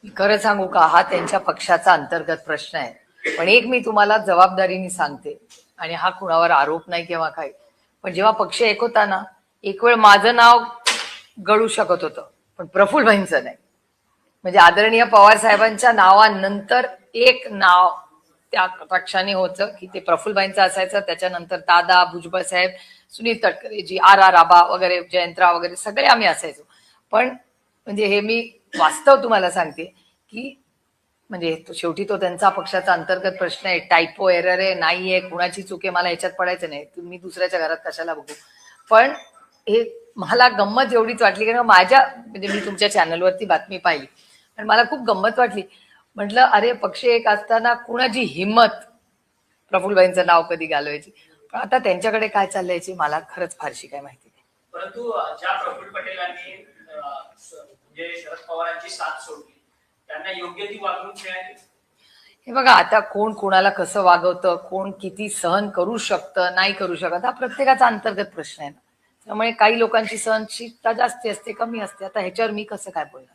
खरं सांगू का, हा त्यांच्या पक्षाचा अंतर्गत प्रश्न आहे. पण एक मी तुम्हाला जबाबदारीने सांगते, आणि हा कुणावर आरोप नाही किंवा काही, पण जेव्हा पक्ष एक होता ना, एक वेळ माझं नाव गळू शकत होतं, पण प्रफुल्लभाईंचं नाही. म्हणजे आदरणीय पवार साहेबांच्या नावानंतर एक नाव त्या पक्षाने होतं की ते प्रफुल्लभाईंचं असायचं. त्याच्यानंतर दादा, भुजबळ साहेब, सुनील तटकरेजी, R.R. आबा वगैरे, जयंतराव वगैरे सगळे आम्ही असायचो. पण म्हणजे हे मी वास्तव तुम्हाला सांगते की म्हणजे शेवटी तो त्यांचा पक्षाचा अंतर्गत प्रश्न आहे. टायपो एरर आहे, नाहीये, कुणाची चूक आहे, मला ह्याच्यात पडायचं नाही. तुम्ही दुसऱ्याच्या घरात कशाला बघू. पण हे मला गंमत एवढीच वाटली, कारण माझ्या म्हणजे मी तुमच्या चॅनलवरती बातमी पाहिली आणि मला खूप गंमत वाटली. म्हटलं अरे, पक्ष एक असताना कुणाची हिंमत प्रफुल्लभाईंचं नाव कधी घालवायची. पण आता त्यांच्याकडे काय चाललंय याची मला खरंच फारशी काय माहिती नाही. परंतु ज्या प्रफुल्ल पटेलांनी म्हणजे शरद पवारांची साथ सोडली, त्यांना योग्य ती वागणूक मिळाली. हे बघा, आता कोण कोणाला कसं वागवतं, कोण किती सहन करू शकतं, नाही करू शकत, हा प्रत्येकाचा अंतर्गत प्रश्न आहे ना. त्यामुळे काही लोकांची सहनशीलता जास्ती असते, कमी असते. आता ह्याच्यावर मी कसं काय बोलणार.